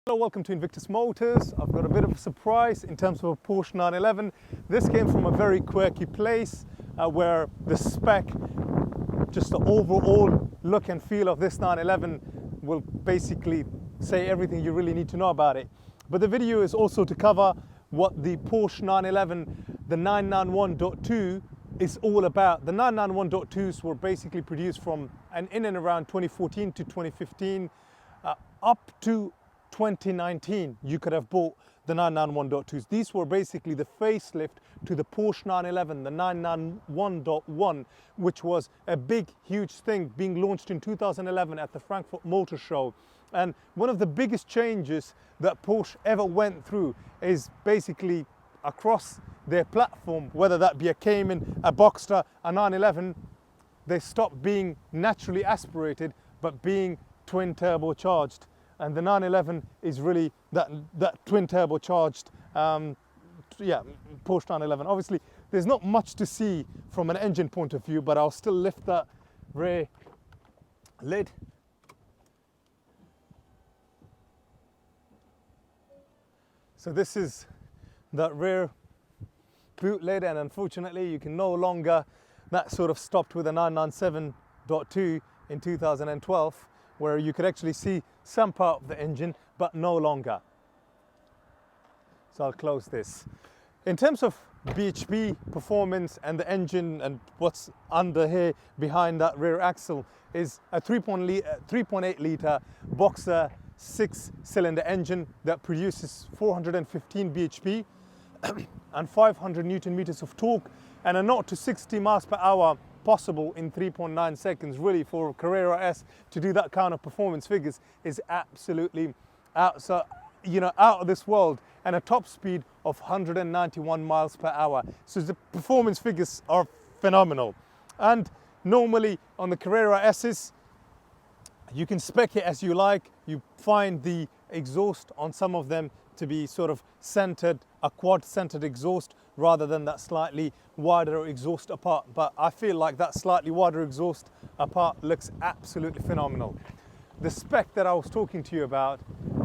Hello, welcome to Invictus Motors. I've got a bit of a surprise in terms of a Porsche 911. This came from a very quirky place where the spec, just the overall look and feel of this 911 will basically say everything you really need to know about it. But the video is also to cover what the Porsche 911, the 991.2 is all about. The 991.2s were basically produced from in and around 2014 to 2015 up to 2019. You could have bought the 991.2s. These were basically the facelift to the Porsche 911, the 991.1, which was a big, huge thing being launched in 2011 at the Frankfurt Motor Show. And one of the biggest changes that Porsche ever went through is basically across their platform, whether that be a Cayman, a Boxster, a 911, they stopped being naturally aspirated, but being twin turbocharged. And the 911 is really that twin turbocharged, Porsche 911. Obviously, there's not much to see from an engine point of view, but I'll still lift that rear lid. So this is that rear boot lid, and unfortunately you can no longer, that sort of stopped with a 997.2 in 2012, where you could actually see some part of the engine, but no longer. So I'll close this. In terms of BHP performance and the engine and what's under here behind that rear axle is a 3.8 litre Boxster 6-cylinder engine that produces 415 bhp and 500 newton meters of torque, and a 0 to 60 miles per hour possible in 3.9 seconds. Really, for Carrera S to do that kind of performance figures is absolutely out of this world, and a top speed of 191 miles per hour. So the performance figures are phenomenal. And normally on the Carrera S's, you can spec it as you like. You find the exhaust on some of them to be sort of centered, a quad-centered exhaust rather than that slightly wider exhaust apart. But I feel like that slightly wider exhaust apart looks absolutely phenomenal. The spec that I was talking to you about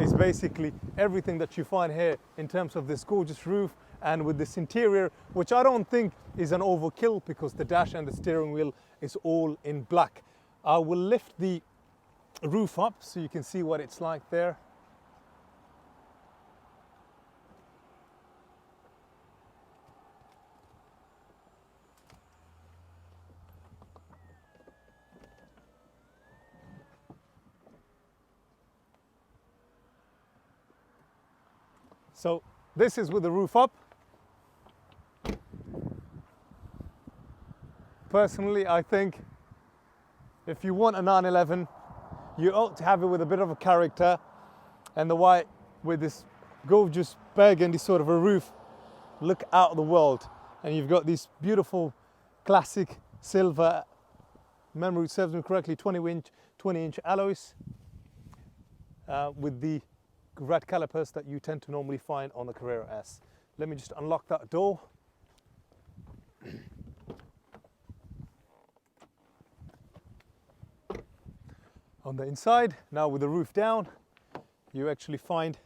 is basically everything that you find here in terms of this gorgeous roof and with this interior, which I don't think is an overkill because the dash and the steering wheel is all in black. I will lift the roof up so you can see what it's like there. So this is with the roof up. Personally, I think if you want a 911, you ought to have it with a bit of a character, and the white with this gorgeous burgundy sort of a roof look out of the world. And you've got these beautiful classic silver, memory serves me correctly, 20-inch alloys with the red calipers that you tend to normally find on the Carrera S. Let me just unlock that door. On the inside, now with the roof down, you actually find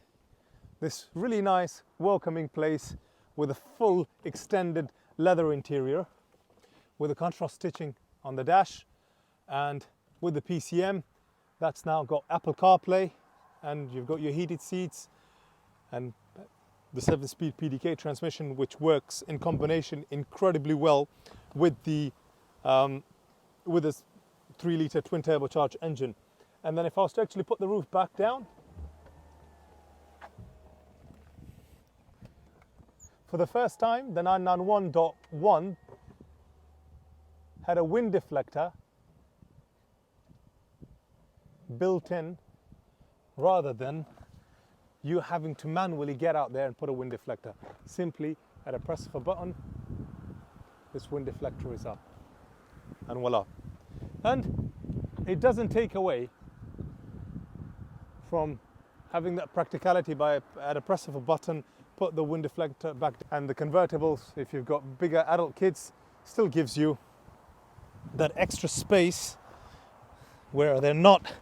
this really nice, welcoming place with a full extended leather interior with the contrast stitching on the dash, and with the PCM that's now got Apple CarPlay, and you've got your heated seats and the 7-speed PDK transmission, which works in combination incredibly well with the with this 3-litre twin turbocharged engine. And then if I was to actually put the roof back down, for the first time, the 991.1 had a wind deflector built in, rather than you having to manually get out there and put a wind deflector. Simply at a press of a button, this wind deflector is up, and voila. And it doesn't take away from having that practicality by at a press of a button, put the wind deflector back. And the convertibles, if you've got bigger adult kids, still gives you that extra space where they're not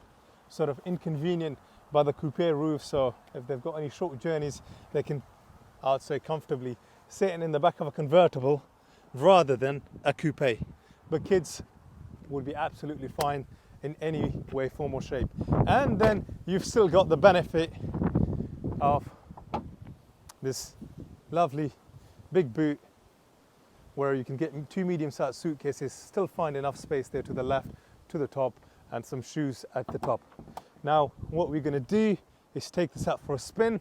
sort of inconvenient by the coupe roof, so if they've got any short journeys, they can, I'd say, comfortably sitting in the back of a convertible rather than a coupe. But kids would be absolutely fine in any way, form or shape. And then you've still got the benefit of this lovely big boot where you can get 2 medium-sized suitcases, still find enough space there to the left, to the top, and some shoes at the top. Now, what we're going to do is take this out for a spin.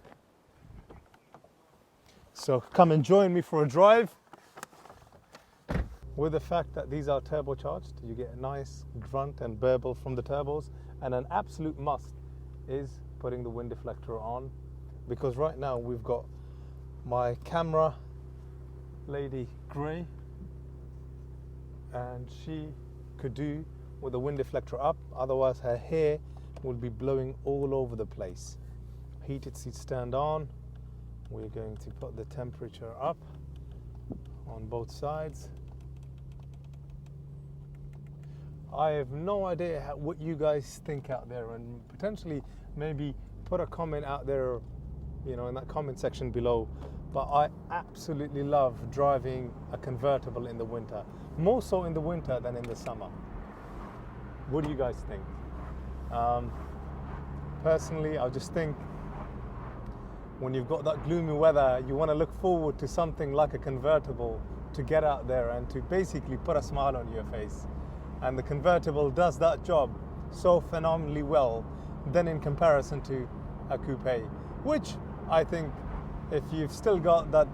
So come and join me for a drive. With the fact that these are turbocharged, you get a nice grunt and burble from the turbos, and an absolute must is putting the wind deflector on, because right now we've got my camera lady grey, and she could do with the wind deflector up, otherwise her hair will be blowing all over the place. Heated seat stand on. We're going to put the temperature up on both sides. I have no idea what you guys think out there, and potentially maybe put a comment out there, you know, in that comment section below. But I absolutely love driving a convertible in the winter, more so in the winter than in the summer. What do you guys think? Personally, I just think when you've got that gloomy weather, you want to look forward to something like a convertible to get out there and to basically put a smile on your face. And the convertible does that job so phenomenally well than in comparison to a coupe, which I think if you've still got that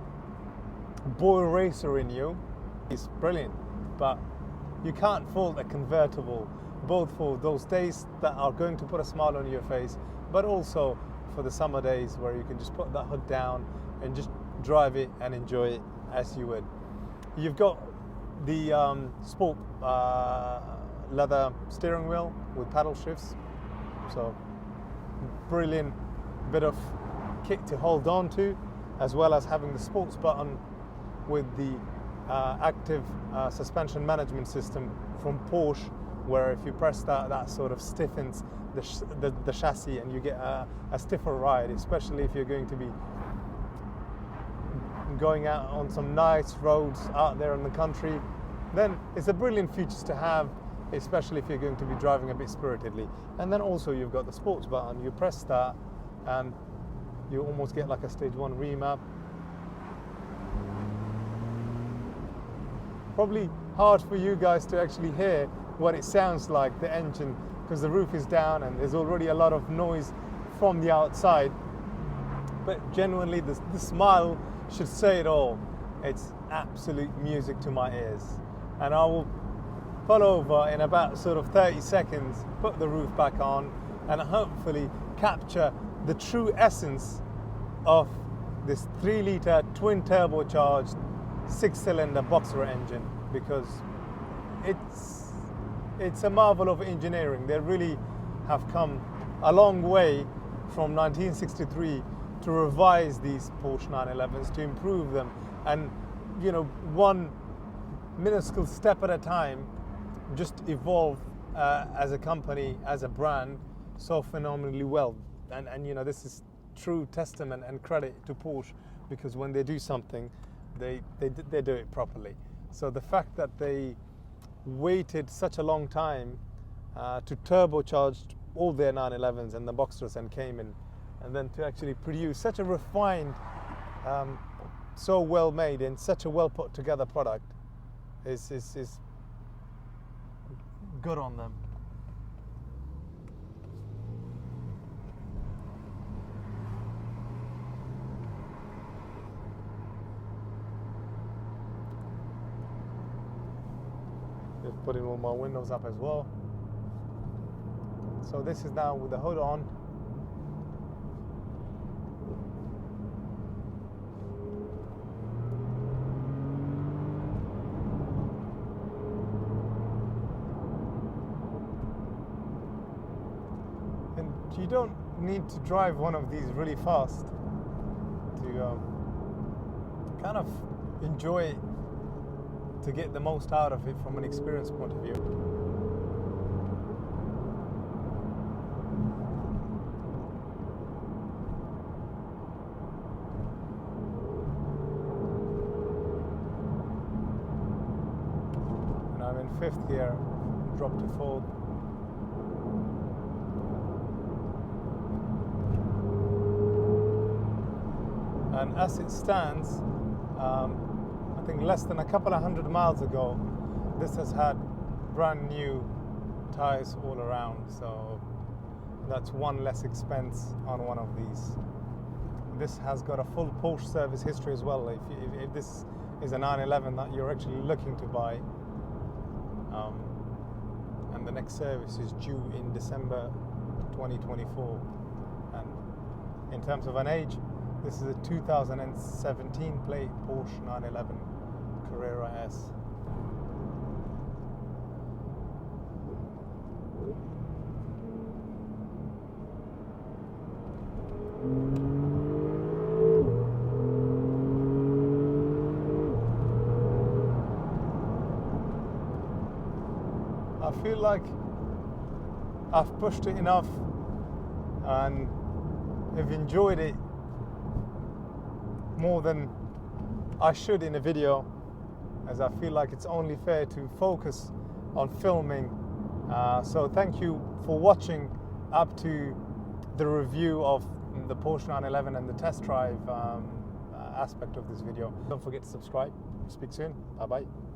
boy racer in you, it's brilliant. But you can't fault a convertible, both for those days that are going to put a smile on your face, but also for the summer days where you can just put that hood down and just drive it and enjoy it as you would. You've got the sport leather steering wheel with paddle shifts, so brilliant bit of kit to hold on to, as well as having the sports button with the active suspension management system from Porsche, where if you press that, that sort of stiffens the chassis and you get a stiffer ride, especially if you're going to be going out on some nice roads out there in the country. Then it's a brilliant feature to have, especially if you're going to be driving a bit spiritedly. And then also you've got the sports button. You press that and you almost get like a stage 1 remap. Probably hard for you guys to actually hear what it sounds like, the engine, because the roof is down and there's already a lot of noise from the outside. But genuinely, the smile should say it all. It's absolute music to my ears. And I will pull over in about sort of 30 seconds, put the roof back on, and hopefully capture the true essence of this 3-litre twin turbocharged 6-cylinder boxer engine, because it's a marvel of engineering. They really have come a long way from 1963 to revise these Porsche 911s, to improve them, and you know, one minuscule step at a time, just evolve as a company, as a brand, so phenomenally well. And you know, this is true testament and credit to Porsche, because when they do something, they do it properly. So the fact that they waited such a long time to turbocharge all their 911s and the Boxsters and Cayman, and then to actually produce such a refined, so well made and such a well put together product is good on them. Just putting all my windows up as well. So this is now with the hood on. And you don't need to drive one of these really fast to kind of enjoy it, to get the most out of it from an experience point of view. fifth gear, drop to fourth. And as it stands, I think less than a couple of 100 miles ago, this has had brand new tires all around, so that's one less expense on one of these. This has got a full Porsche service history as well. If this is a 911 that you're actually looking to buy, and the next service is due in December 2024. And in terms of an age, this is a 2017 plate Porsche 911 Carrera S. I feel like I've pushed it enough and have enjoyed it more than I should in a video, as I feel like it's only fair to focus on filming. So thank you for watching up to the review of the Porsche 911 and the test drive aspect of this video. Don't forget to subscribe. Speak soon. Bye bye.